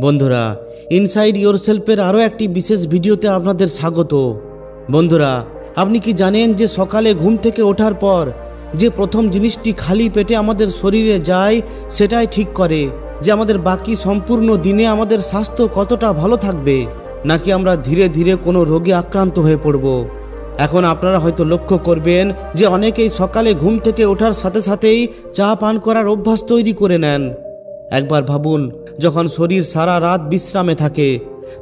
বন্ধুরা, ইনসাইড ইয়োরসেলফের আরও একটি বিশেষ ভিডিওতে আপনাদের স্বাগত। বন্ধুরা, আপনি কি জানেন যে সকালে ঘুম থেকে ওঠার পর যে প্রথম জিনিসটি খালি পেটে আমাদের শরীরে যায় সেটাই ঠিক করে যে আমাদের বাকি সম্পূর্ণ দিনে আমাদের স্বাস্থ্য কতটা ভালো থাকবে, নাকি আমরা ধীরে ধীরে কোনো রোগে আক্রান্ত হয়ে পড়ব। এখন আপনারা হয়তো লক্ষ্য করবেন যে অনেকেই সকালে ঘুম থেকে ওঠার সাথে সাথেই চা পান করার অভ্যাস তৈরি করে নেন। একবার ভাবুন, যখন শরীর সারা রাত বিশ্রামে থাকে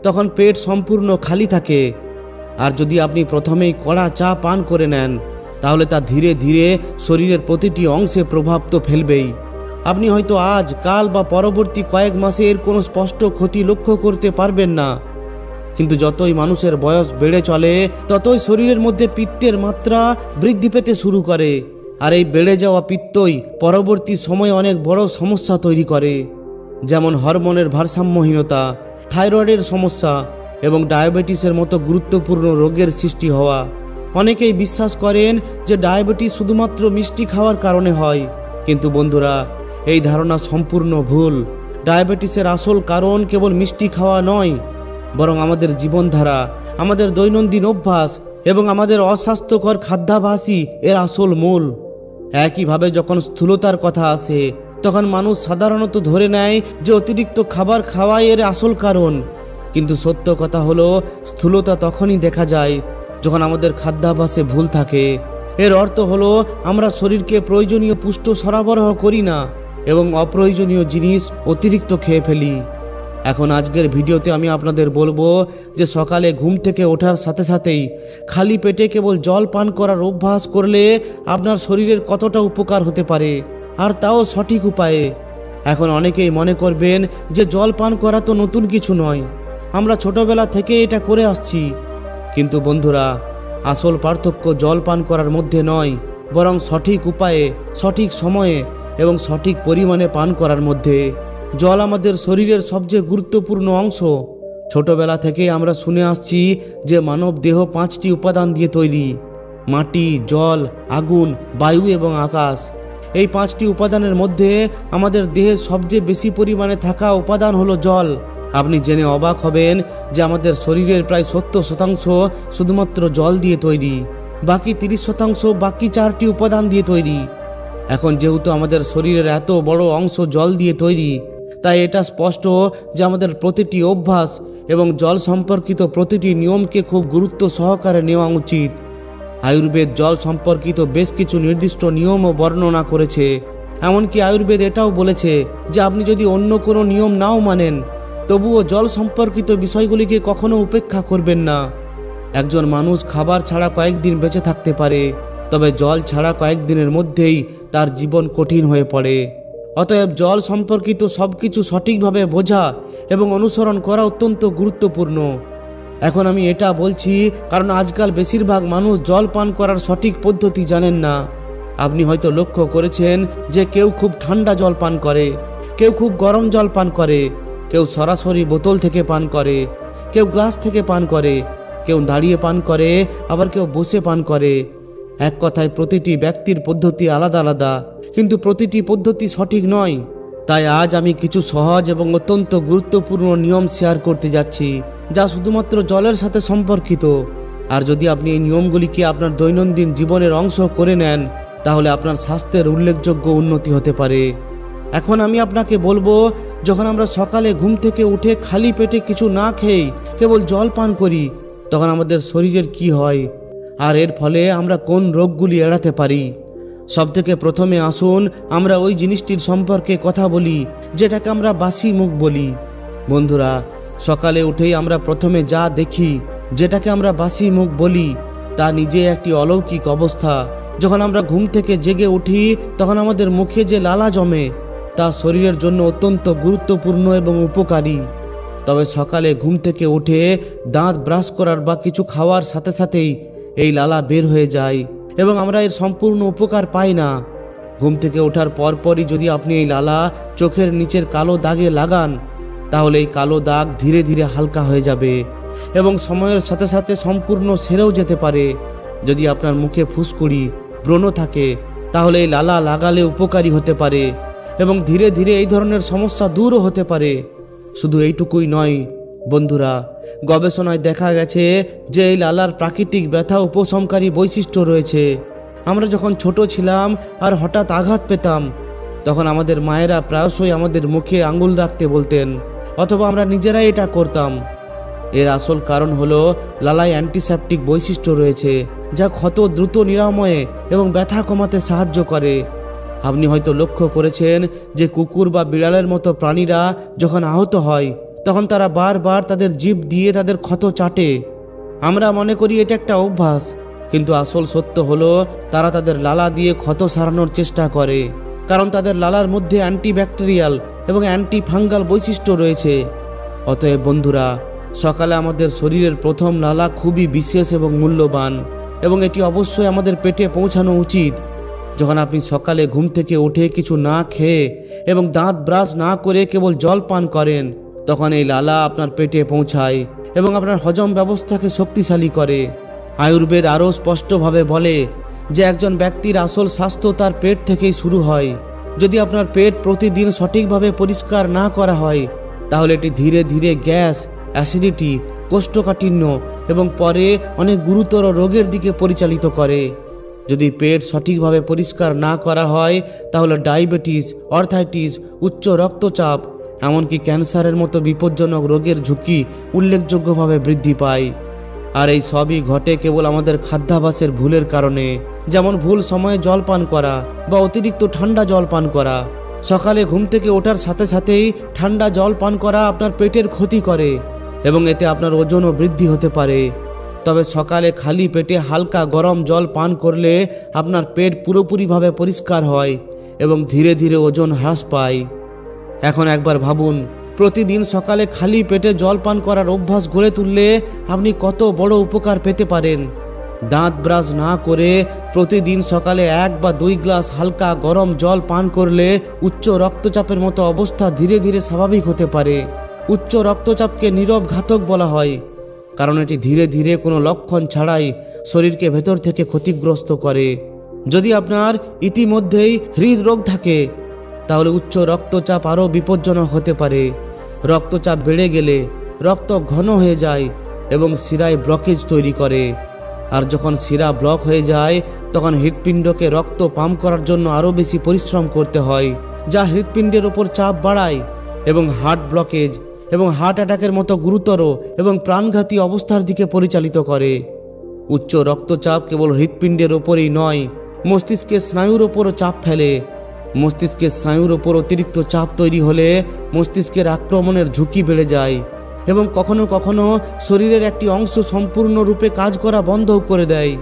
তখন পেট সম্পূর্ণ খালি থাকে, আর যদি আপনি প্রথমেই কড়া চা পান করে নেন তাহলে তা ধীরে ধীরে শরীরের প্রতিটি অংশে প্রভাব তো ফেলবেই। আপনি হয়তো আজ, কাল বা পরবর্তী কয়েক মাসে এর কোনো স্পষ্ট ক্ষতি লক্ষ্য করতে পারবেন না, কিন্তু যতই মানুষের বয়স বেড়ে চলে ততই শরীরের মধ্যে পিত্তের মাত্রা বৃদ্ধি পেতে শুরু করে, আর এই বেড়ে যাওয়া পিত্তই পরবর্তী সময়ে অনেক বড় সমস্যা তৈরি করে, যেমন হরমোনের ভারসাম্যহীনতা, থাইরয়েডের সমস্যা এবং ডায়াবেটিসের মতো গুরুত্বপূর্ণ রোগের সৃষ্টি হওয়া। অনেকেই বিশ্বাস করেন যে ডায়াবেটিস শুধুমাত্র মিষ্টি খাওয়ার কারণে হয়, কিন্তু বন্ধুরা, এই ধারণা সম্পূর্ণ ভুল। ডায়াবেটিসের আসল কারণ কেবল মিষ্টি খাওয়া নয়, বরং আমাদের জীবনধারা, আমাদের দৈনন্দিন অভ্যাস এবং আমাদের অস্বাস্থ্যকর খাদ্যাভ্যাসই এর আসল মূল। একইভাবে যখন স্থূলতার কথা আসে তখন মানুষ সাধারণত ধরে নেয় যে অতিরিক্ত খাবার খাওয়াই এর আসল কারণ, কিন্তু সত্য কথা হলো স্থূলতা তখনই দেখা যায় যখন আমাদের খাদ্যাভ্যাসে ভুল থাকে। এর অর্থ হলো আমরা শরীরকে প্রয়োজনীয় পুষ্টি সরবরাহ করি না এবং অপ্রয়োজনীয় জিনিস অতিরিক্ত খেয়ে ফেলি। এখন আজকের ভিডিওতে আমি আপনাদের বলবো যে সকালে ঘুম থেকে ওঠার সাথে সাথেই খালি পেটে কেবল জল পান করার অভ্যাস করলে আপনার শরীরের কতটা উপকার হতে পারে, আর তাও সঠিক উপায়ে। এখন অনেকেই মনে করবেন যে জল পান করা তো নতুন কিছু নয়, আমরা ছোটবেলা থেকে এটা করে আসছি। কিন্তু বন্ধুরা, আসল পার্থক্য জল পান করার মধ্যে নয়, বরং সঠিক উপায়ে, সঠিক সময়ে এবং সঠিক পরিমাণে পান করার মধ্যে। জল আমাদের শরীরের সবচেয়ে গুরুত্বপূর্ণ অংশ। ছোটবেলা থেকে আমরা শুনে আসছি যে মানব দেহ 5টি উপাদান দিয়ে তৈরি: মাটি, জল, আগুন, বায়ু এবং আকাশ। এই 5টি উপাদানের মধ্যে আমাদের দেহে সবচেয়ে বেশি পরিমাণে থাকা উপাদান হলো জল। আপনি জেনে অবাক হবেন যে আমাদের শরীরের প্রায় 70% শুধুমাত্র জল দিয়ে তৈরি, বাকি 30% বাকি 4টি উপাদান দিয়ে তৈরি। এখন যেহেতু আমাদের শরীরের এত বড় অংশ জল দিয়ে তৈরি, তাই এটা স্পষ্ট যে আমাদের প্রতিটি অভ্যাস এবং জল সম্পর্কিত প্রতিটি নিয়মকে খুব গুরুত্ব সহকারে নেওয়া উচিত। আয়ুর্বেদ জল সম্পর্কিত বেশ কিছু নির্দিষ্ট নিয়মও বর্ণনা করেছে। এমনকি আয়ুর্বেদ এটাও বলেছে যে আপনি যদি অন্য কোনো নিয়ম নাও মানেন, তবুও জল সম্পর্কিত বিষয়গুলিকে কখনো উপেক্ষা করবেন না। একজন মানুষ খাবার ছাড়া কয়েকদিন বেঁচে থাকতে পারে, তবে জল ছাড়া কয়েকদিনের মধ্যেই তার জীবন কঠিন হয়ে পড়ে। অতএব জল সম্পর্কিত সব কিছু সঠিকভাবে বোঝা এবং অনুসরণ করা অত্যন্ত গুরুত্বপূর্ণ। এখন আমি এটা বলছি কারণ আজকাল বেশিরভাগ মানুষ জল পান করার সঠিক পদ্ধতি জানেন না। আপনি হয়তো লক্ষ্য করেছেন যে কেউ খুব ঠান্ডা জল পান করে, কেউ খুব গরম জল পান করে, কেউ সরাসরি বোতল থেকে পান করে, কেউ গ্লাস থেকে পান করে, কেউ দাঁড়িয়ে পান করে, আবার কেউ বসে পান করে। এক কথায় প্রতিটি ব্যক্তির পদ্ধতি আলাদা আলাদা, কিন্তু প্রতিটি পদ্ধতি সঠিক নয়। তাই আজ আমি কিছু সহজ এবং অত্যন্ত গুরুত্বপূর্ণ নিয়ম শেয়ার করতে যাচ্ছি, যা শুধুমাত্র জলের সাথে সম্পর্কিত। আর যদি আপনি এই নিয়মগুলিকে আপনার দৈনন্দিন জীবনের অংশ করে নেন, তাহলে আপনার স্বাস্থ্যের উল্লেখযোগ্য উন্নতি হতে পারে। এখন আমি আপনাকে বলবো, যখন আমরা সকালে ঘুম থেকে উঠে খালি পেটে কিছু না খেয়েই কেবল জল পান করি, তখন আমাদের শরীরের কি হয়, আর এর ফলে আমরা কোন রোগগুলি এড়াতে পারি। সবথেকে প্রথমে আসুন আমরা ওই জিনিসটির সম্পর্কে কথা বলি যেটাকে আমরা বাসি মুখ বলি। বন্ধুরা, সকালে উঠেই আমরা প্রথমে যা দেখি, যেটাকে আমরা বাসি মুখ বলি, তা নিজে একটি অলৌকিক অবস্থা। যখন আমরা ঘুম থেকে জেগে উঠি তখন আমাদের মুখে যে লালা জমে তা শরীরের জন্য অত্যন্ত গুরুত্বপূর্ণ এবং উপকারী। তবে সকালে ঘুম থেকে উঠে দাঁত ব্রাশ করার বা কিছু খাওয়ার সাথে সাথেই এই লালা বের হয়ে যায় এবং আমরা এর সম্পূর্ণ উপকার পাই না। ঘুম থেকে ওঠার পরপরই যদি আপনি এই লালা চোখের নিচের কালো দাগে লাগান, তাহলে এই কালো দাগ ধীরে ধীরে হালকা হয়ে যাবে এবং সময়ের সাথে সাথে সম্পূর্ণ সেরেও যেতে পারে। যদি আপনার মুখে ফুসকুড়ি, ব্রণ থাকে, তাহলে এই লালা লাগালে উপকারী হতে পারে এবং ধীরে ধীরে এই ধরনের সমস্যা দূরও হতে পারে। শুধু এইটুকুই নয় বন্ধুরা, গবেষণায় দেখা গেছে যে এই লালার প্রাকৃতিক ব্যথা উপশমকারী বৈশিষ্ট্য রয়েছে। আমরা যখন ছোট ছিলাম আর হঠাৎ আঘাত পেতাম, তখন আমাদের মায়েরা প্রায়শই আমাদের মুখে আঙুল রাখতে বলতেন, অথবা আমরা নিজেরাই এটা করতাম। এর আসল কারণ হলো লালায় অ্যান্টিসেপটিক বৈশিষ্ট্য রয়েছে, যা ক্ষত দ্রুত নিরাময়ে এবং ব্যথা কমাতে সাহায্য করে। আপনি হয়তো লক্ষ্য করেছেন যে কুকুর বা বিড়ালের মতো প্রাণীরা যখন আহত হয়, তখন তারা বারবার তাদের জিভ দিয়ে তাদের ক্ষত চাটে। আমরা মনে করি এটা একটা অভ্যাস, কিন্তু আসল সত্য হলো তারা তাদের লালা দিয়ে ক্ষত সারানোর চেষ্টা করে, কারণ তাদের লালার মধ্যে অ্যান্টিব্যাকটেরিয়াল এবং অ্যান্টি ফাঙ্গাল বৈশিষ্ট্য রয়েছে। অতএব বন্ধুরা, সকালে আমাদের শরীরের প্রথম লালা খুবই বিশেষ এবং মূল্যবান, এবং এটি অবশ্যই আমাদের পেটে পৌঁছানো উচিত। যখন আপনি সকালে ঘুম থেকে উঠে কিছু না খেয়ে এবং দাঁত ব্রাশ না করে কেবল জল পান করেন, তখন এই লালা আপনার পেটে পৌঁছায় এবং আপনার হজম ব্যবস্থাকে শক্তিশালী করে। আয়ুর্বেদ আরও স্পষ্টভাবে বলে যে একজন ব্যক্তির আসল স্বাস্থ্য তার পেট থেকেই শুরু হয়। যদি আপনার পেট প্রতিদিন সঠিকভাবে পরিষ্কার না করা হয়, তাহলে এটি ধীরে ধীরে গ্যাস, অ্যাসিডিটি, কোষ্ঠকাঠিন্য এবং পরে অনেক গুরুতর রোগের দিকে পরিচালিত করে। যদি পেট সঠিকভাবে পরিষ্কার না করা হয়, তাহলে ডায়াবেটিস, অর্থাইটিস, উচ্চ রক্তচাপ, এমনকি ক্যান্সারের মতো বিপজ্জনক রোগের ঝুঁকি উল্লেখযোগ্যভাবে বৃদ্ধি পায়। আর এই সবই ঘটে কেবল আমাদের খাদ্যাভ্যাসের ভুলের কারণে, যেমন ভুল সময়ে জল পান করা বা অতিরিক্ত ঠান্ডা জল পান করা। সকালে ঘুম থেকে ওঠার সাথে সাথেই ঠান্ডা জল পান করা আপনার পেটের ক্ষতি করে এবং এতে আপনার ওজনও বৃদ্ধি হতে পারে। তবে সকালে খালি পেটে হালকা গরম জল পান করলে আপনার পেট পুরোপুরিভাবে পরিষ্কার হয় এবং ধীরে ধীরে ওজন হ্রাস পায়। এখন একবার ভাবুন, প্রতিদিন সকালে খালি পেটে জল পান করার অভ্যাস গড়ে তুললে আপনি কত বড় উপকার পেতে পারেন। দাঁত ব্রাশ না করে প্রতিদিন সকালে 1 বা 2 গ্লাস হালকা গরম জল পান করলে উচ্চ রক্তচাপের মতো অবস্থা ধীরে ধীরে স্বাভাবিক হতে পারে। উচ্চ রক্তচাপকে নীরব ঘাতক বলা হয়, কারণ এটি ধীরে ধীরে কোনো লক্ষণ ছাড়াই শরীরকে ভেতর থেকে ক্ষতিগ্রস্ত করে। যদি আপনার ইতিমধ্যেই হৃদরোগ থাকে, তাহলে উচ্চ রক্তচাপ আরও বিপজ্জনক হতে পারে। রক্তচাপ বেড়ে গেলে রক্ত ঘন হয়ে যায় এবং শিরায় ব্লকেজ তৈরি করে। আর যখন শিরা ব্লক হয়ে যায়, তখন হৃৎপিণ্ডকে রক্ত পাম্প করার জন্য আরও বেশি পরিশ্রম করতে হয়, যা হৃৎপিণ্ডের ওপর চাপ বাড়ায় এবং হার্ট ব্লকেজ এবং হার্ট অ্যাটাকের মতো গুরুতর এবং প্রাণঘাতী অবস্থার দিকে পরিচালিত করে। উচ্চ রক্তচাপ কেবল হৃৎপিণ্ডের ওপরেই নয়, মস্তিষ্কের স্নায়ুর ওপরও চাপ ফেলে। মস্তিষ্কের স্নায়ুর ওপর অতিরিক্ত চাপ তৈরি হলে মস্তিষ্কের আক্রমণের ঝুঁকি বেড়ে যায় এবং কখনো কখনো শরীরের একটি অংশ সম্পূর্ণরূপে কাজ করা বন্ধও করে দেয়।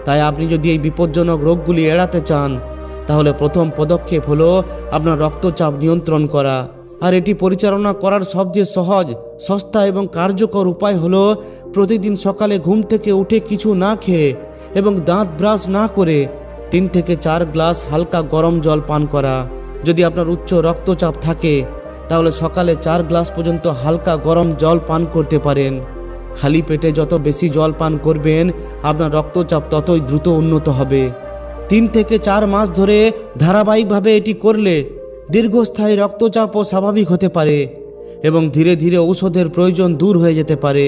তাই আপনি যদি এই বিপজ্জনক রোগগুলি এড়াতে চান, তাহলে প্রথম পদক্ষেপ হলো আপনার রক্তচাপ নিয়ন্ত্রণ করা। আর এটি পরিচালনা করার সবচেয়ে সহজ, সস্তা এবং কার্যকর উপায় হলো প্রতিদিন সকালে ঘুম থেকে উঠে কিছু না খেয়ে এবং দাঁত ব্রাশ না করে 3 থেকে 4 গ্লাস হালকা গরম জল পান করা। যদি আপনার উচ্চ রক্তচাপ থাকে, তাহলে সকালে 4 গ্লাস পর্যন্ত হালকা গরম জল পান করতে পারেন। খালি পেটে যত বেশি জল পান করবেন, আপনার রক্তচাপ ততই দ্রুত উন্নত হবে। 3 থেকে 4 মাস ধরে ধারাবাহিকভাবে এটি করলে দীর্ঘস্থায়ী রক্তচাপও স্বাভাবিক হতে পারে এবং ধীরে ধীরে ঔষধের প্রয়োজন দূর হয়ে যেতে পারে।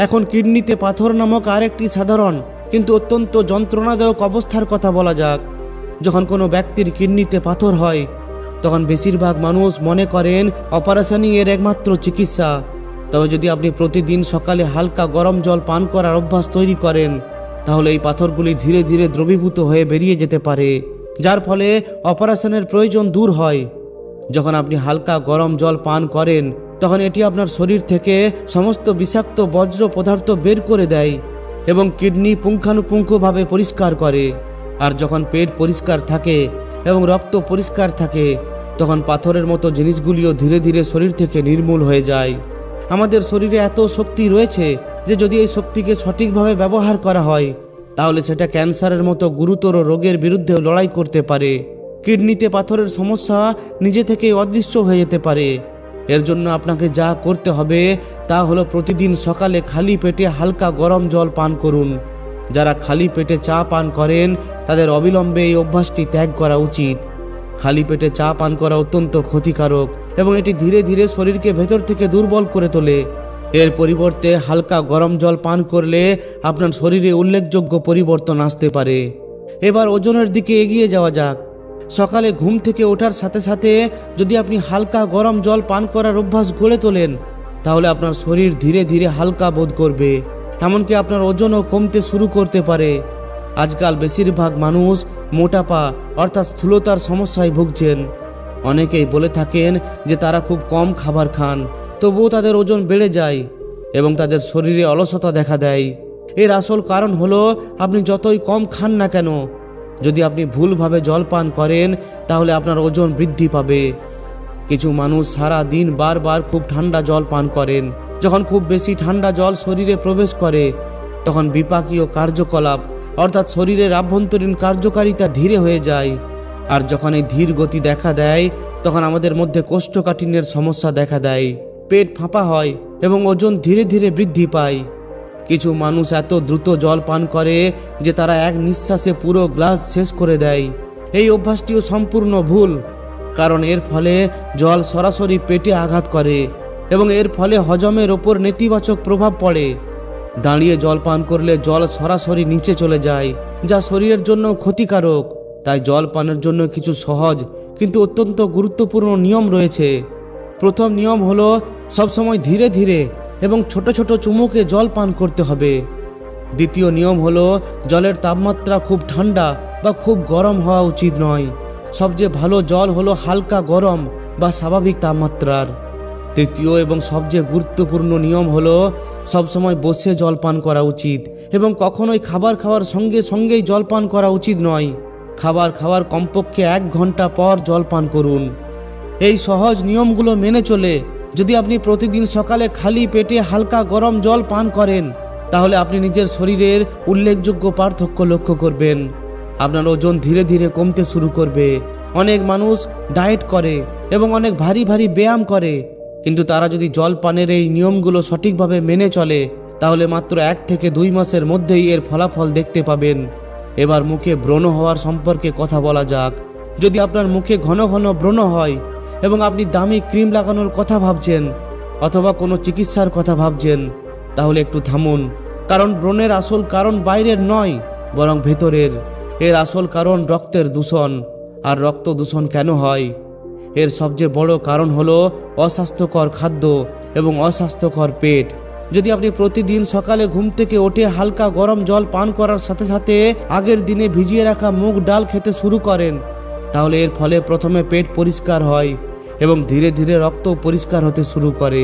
এখন কিডনিতে পাথর নামক আরেকটি সাধারণ কিন্তু অত্যন্ত যন্ত্রণাদায়ক অবস্থার কথা বলা যাক। যখন কোনো ব্যক্তির কিডনিতে পাথর হয়, তখন বেশিরভাগ মানুষ মনে করেন অপারেশনই এর একমাত্র চিকিৎসা। তবে যদি আপনি প্রতিদিন সকালে হালকা গরম জল পান করার অভ্যাস তৈরি করেন, তাহলে এই পাথরগুলি ধীরে ধীরে দ্রবীভূত হয়ে বেরিয়ে যেতে পারে, যার ফলে অপারেশনের প্রয়োজন দূর হয়। যখন আপনি হালকা গরম জল পান করেন, তখন এটি আপনার শরীর থেকে সমস্ত বিষাক্ত বজ্র পদার্থ বের করে দেয় এবং কিডনি পুঙ্খানুপুঙ্খভাবে পরিষ্কার করে। আর যখন পেট পরিষ্কার থাকে এবং রক্ত পরিষ্কার থাকে, তখন পাথরের মতো জিনিসগুলিও ধীরে ধীরে শরীর থেকে নির্মূল হয়ে যায়। আমাদের শরীরে এত শক্তি রয়েছে যে যদি এই শক্তিকে সঠিকভাবে ব্যবহার করা হয়, তাহলে সেটা ক্যান্সারের মতো গুরুতর রোগের বিরুদ্ধে লড়াই করতে পারে। কিডনিতে পাথরের সমস্যা নিজে থেকেই অদৃশ্য হয়ে যেতে পারে। এর জন্য আপনাকে যা করতে হবে তা হলো প্রতিদিন সকালে খালি পেটে হালকা গরম জল পান করুন। যারা খালি পেটে চা পান করেন, তাদের অবিলম্বে এই অভ্যাসটি ত্যাগ করা উচিত। খালি পেটে চা পান করা অত্যন্ত ক্ষতিকারক এবং এটি ধীরে ধীরে শরীরকে ভেতর থেকে দুর্বল করে তোলে। এর পরিবর্তে হালকা গরম জল পান করলে আপনার শরীরে উল্লেখযোগ্য পরিবর্তন আসতে পারে। এবার ওজনের দিকে এগিয়ে যাওয়া যাক। সকালে ঘুম থেকে ওঠার সাথে সাথে যদি আপনি হালকা গরম জল পান করার অভ্যাস গড়ে তোলেন, তাহলে আপনার শরীর ধীরে ধীরে হালকা বোধ করবে, এমনকি আপনার ওজনও কমতে শুরু করতে পারে। আজকাল বেশিরভাগ মানুষ মোটাপা অর্থাৎ স্থূলতার সমস্যায় ভুগছেন। অনেকেই বলে থাকেন যে তারা খুব কম খাবার খান, তবুও তাদের ওজন বেড়ে যায় এবং তাদের শরীরে অলসতা দেখা দেয়। এর আসল কারণ হলো আপনি যতই কম খান না কেন, যদি আপনি ভুলভাবে জল পান করেন তাহলে আপনার ওজন বৃদ্ধি পাবে। কিছু মানুষ সারা দিন বারবার খুব ঠান্ডা জল পান করেন। যখন খুব বেশি ঠান্ডা জল শরীরে প্রবেশ করে তখন বিপাকীয় কার্যকলাপ অর্থাৎ শরীরের আভ্যন্তরীণ কার্যকারিতা ধীরে হয়ে যায়। আর যখন এই ধীর গতি দেখা দেয় তখন আমাদের মধ্যে কোষ্ঠকাঠিন্যের সমস্যা দেখা দেয়, পেট ফাঁপা হয় এবং ওজন ধীরে ধীরে বৃদ্ধি পায়। কিছু মানুষ এত দ্রুত জল পান করে যে তারা এক নিঃশ্বাসে পুরো গ্লাস শেষ করে দেয়। এই অভ্যাসটিও সম্পূর্ণ ভুল, কারণ এর ফলে জল সরাসরি পেটে আঘাত করে এবং এর ফলে হজমের ওপর নেতিবাচক প্রভাব পড়ে। দাঁড়িয়ে জল পান করলে জল সরাসরি নিচে চলে যায়, যা শরীরের জন্য ক্ষতিকারক। তাই জল পানের জন্য কিছু সহজ কিন্তু অত্যন্ত গুরুত্বপূর্ণ নিয়ম রয়েছে। প্রথম নিয়ম হলো সবসময় ধীরে ধীরে এবং ছোট ছোট চুমুকে জল পান করতে হবে। দ্বিতীয় নিয়ম হলো জলের তাপমাত্রা খুব ঠান্ডা বা খুব গরম হওয়া উচিত নয়। সবচেয়ে ভালো জল হলো হালকা গরম বা স্বাভাবিক তাপমাত্রার। তৃতীয় এবং সবচেয়ে গুরুত্বপূর্ণ নিয়ম হলো সবসময় বসে জল পান করা উচিত এবং কখনোই খাবার খাওয়ার সঙ্গে সঙ্গেই জল পান করা উচিত নয়। খাবার খাওয়ার কমপক্ষে 1 ঘন্টা পর জল পান করুন। এই সহজ নিয়মগুলো মেনে চলে যদি আপনি প্রতিদিন সকালে খালি পেটে হালকা গরম জল পান করেন, তাহলে আপনি নিজের শরীরের উল্লেখযোগ্য পার্থক্য লক্ষ্য করবেন। আপনার ওজন ধীরে ধীরে কমতে শুরু করবে। অনেক মানুষ ডায়েট করে এবং অনেক ভারী ভারী ব্যায়াম করে, কিন্তু তারা যদি জল পানের এই নিয়মগুলো সঠিকভাবে মেনে চলে তাহলে মাত্র 1 থেকে 2 মাসের মধ্যেই এর ফলাফল দেখতে পাবেন। এবার মুখে ব্রণ হওয়ার সম্পর্কে কথা বলা যাক। যদি আপনার মুখে ঘন ঘন ব্রণ হয় এবং আপনি দামি ক্রিম লাগানোর কথা ভাবছেন অথবা কোনো চিকিৎসার কথা ভাবছেন, তাহলে একটু থামুন, কারণ ব্রণের আসল কারণ বাইরের নয় বরং ভেতরের। এর আসল কারণ রক্তের দূষণ। আর রক্ত দূষণ কেন হয়? এর সবচেয়ে বড় কারণ হলো অস্বাস্থ্যকর খাদ্য এবং অস্বাস্থ্যকর পেট। যদি আপনি প্রতিদিন সকালে ঘুম থেকে উঠে হালকা গরম জল পান করার সাথে সাথে আগের দিনে ভিজিয়ে রাখা মুগ ডাল খেতে শুরু করেন, তাহলে এর ফলে প্রথমে পেট পরিষ্কার হয় এবং ধীরে ধীরে রক্ত পরিষ্কার হতে শুরু করে।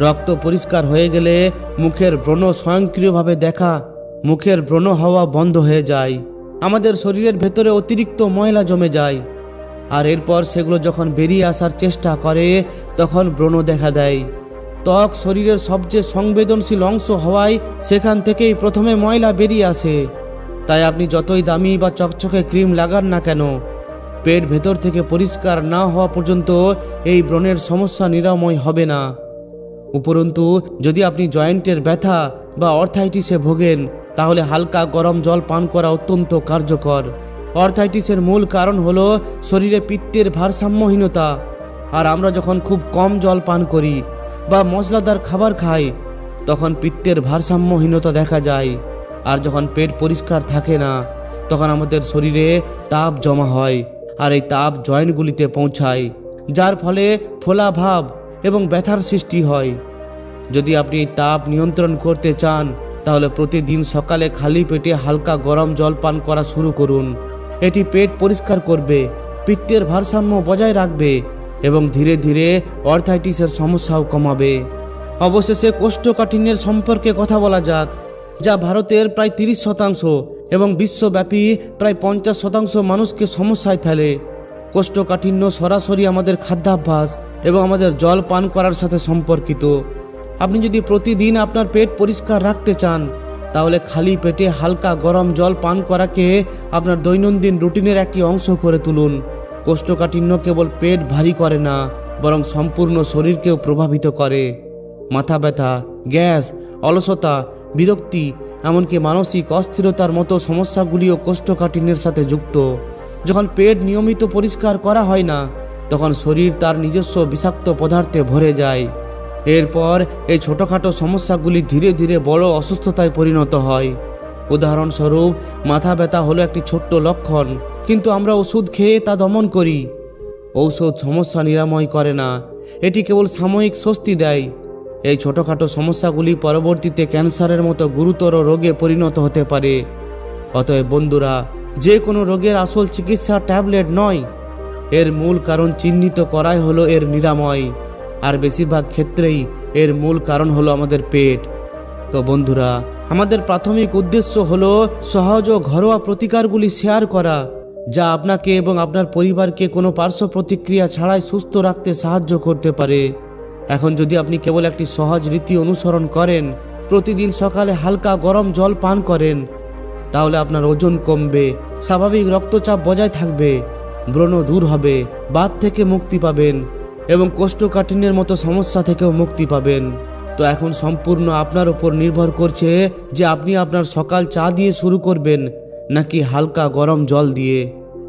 রক্ত পরিষ্কার হয়ে গেলে মুখের ব্রণ স্বয়ংক্রিয়ভাবে মুখের ব্রণ হওয়া বন্ধ হয়ে যায়। আমাদের শরীরের ভেতরে অতিরিক্ত ময়লা জমে যায়, আর এরপর সেগুলো যখন বেরিয়ে আসার চেষ্টা করে তখন ব্রণ দেখা দেয়। ত্বক শরীরের সবচেয়ে সংবেদনশীল অংশ হওয়ায় সেখান থেকেই প্রথমে ময়লা বেরিয়ে আসে। তাই আপনি যতই দামি বা চকচকে ক্রিম লাগান না কেন, পেট ভেতর থেকে পরিষ্কার না হওয়া পর্যন্ত এই ব্রণের সমস্যা নিরাময় হবে না। উপরন্তু যদি আপনি জয়েন্টের ব্যথা বা অর্থাইটিসে ভোগেন, তাহলে হালকা গরম জল পান করা অত্যন্ত কার্যকর। অর্থাইটিসের মূল কারণ হলো শরীরে পিত্তের ভারসাম্যহীনতা, আর আমরা যখন খুব কম জল পান করি বা মশলাদার খাবার খাই তখন পিত্তের ভারসাম্যহীনতা দেখা যায়। আর যখন পেট পরিষ্কার থাকে না তখন আমাদের শরীরে তাপ জমা হয়, আর এই তাপ জয়েন্টগুলিতে পৌঁছায়, যার ফলে ফোলা ভাব এবং ব্যথার সৃষ্টি হয়। যদি আপনি এই তাপ নিয়ন্ত্রণ করতে চান তাহলে প্রতিদিন সকালে খালি পেটে হালকা গরম জল পান করা শুরু করুন। এটি পেট পরিষ্কার করবে, পিত্তের ভারসাম্য বজায় রাখবে এবং ধীরে ধীরে অর্থাইটিসের সমস্যাও কমাবে। অবশেষে কোষ্ঠকাঠিন্যের সম্পর্কে কথা বলা যাক, যা ভারতের প্রায় 30% এবং বিশ্বব্যাপী প্রায় 50% মানুষকে সমস্যায় ফেলে। কোষ্ঠকাঠিন্য সরাসরি আমাদের খাদ্যাভ্যাস এবং আমাদের জল পান করার সাথে সম্পর্কিত। আপনি যদি প্রতিদিন আপনার পেট পরিষ্কার রাখতে চান তাহলে খালি পেটে হালকা গরম জল পান করাকে আপনার দৈনন্দিন রুটিনের একটি অংশ করে তুলুন। কোষ্ঠকাঠিন্য কেবল পেট ভারী করে না, বরং সম্পূর্ণ শরীরকেও প্রভাবিত করে। মাথা ব্যথা, গ্যাস, অলসতা, বিরক্তি, এমনকি মানসিক অস্থিরতার মতো সমস্যাগুলিও কোষ্ঠকাঠিন্যের সাথে যুক্ত। যখন পেট নিয়মিত পরিষ্কার করা হয় না, তখন শরীর তার নিজস্ব বিষাক্ত পদার্থে ভরে যায়। এরপর এই ছোটোখাটো সমস্যাগুলি ধীরে ধীরে বড় অসুস্থতায় পরিণত হয়। উদাহরণস্বরূপ, মাথা ব্যথা হলো একটি ছোট্ট লক্ষণ, কিন্তু আমরা ওষুধ খেয়ে তা দমন করি। ঔষধ সমস্যা নিরাময় করে না, এটি কেবল সাময়িক স্বস্তি দেয়। এই ছোটোখাটো সমস্যাগুলি পরবর্তীতে ক্যান্সারের মতো গুরুতর রোগে পরিণত হতে পারে। অতএব বন্ধুরা, যে কোনো রোগের আসল চিকিৎসা ট্যাবলেট নয়, এর মূল কারণ চিহ্নিত করাই হলো এর নিরাময়। আর বেশিরভাগ ক্ষেত্রেই এর মূল কারণ হলো আমাদের পেট। তো বন্ধুরা, আমাদের প্রাথমিক উদ্দেশ্য হলো সহজ ও ঘরোয়া প্রতিকারগুলি শেয়ার করা, যা আপনাকে এবং আপনার পরিবারকে কোনো পার্শ্ব প্রতিক্রিয়া ছাড়াই সুস্থ রাখতে সাহায্য করতে পারে। এখন যদি আপনি কেবল একটি সহজ রীতি অনুসরণ করেন, প্রতিদিন সকালে হালকা গরম জল পান করেন, তাহলে আপনার ওজন কমবে, স্বাভাবিক রক্তচাপ বজায় থাকবে, ব্রণ দূর হবে, বাত থেকে মুক্তি পাবেন এবং কোষ্ঠকাঠিন্যের মতো সমস্যা থেকেও মুক্তি পাবেন। তো এখন সম্পূর্ণ আপনার উপর নির্ভর করছে যে আপনি আপনার সকাল চা দিয়ে শুরু করবেন নাকি হালকা গরম জল দিয়ে।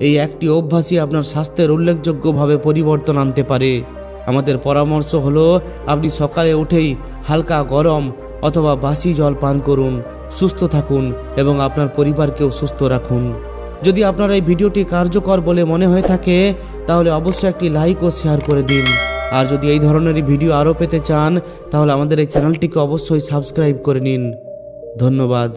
এই একটি অভ্যাসই আপনার স্বাস্থ্যের উল্লেখযোগ্যভাবে পরিবর্তন আনতে পারে। আমাদের পরামর্শ হলো আপনি সকালে উঠেই হালকা গরম অথবা বাসি জল পান করুন, সুস্থ থাকুন এবং আপনার পরিবারকেও সুস্থ রাখুন। যদি আপনার এই ভিডিওটি কার্যকর বলে মনে হয়ে থাকে, তাহলে অবশ্যই একটি লাইক ও শেয়ার করে দিন। আর যদি এই ধরনেরই ভিডিও আরও পেতে চান, তাহলে আমাদের এই চ্যানেলটিকে অবশ্যই সাবস্ক্রাইব করে নিন। ধন্যবাদ।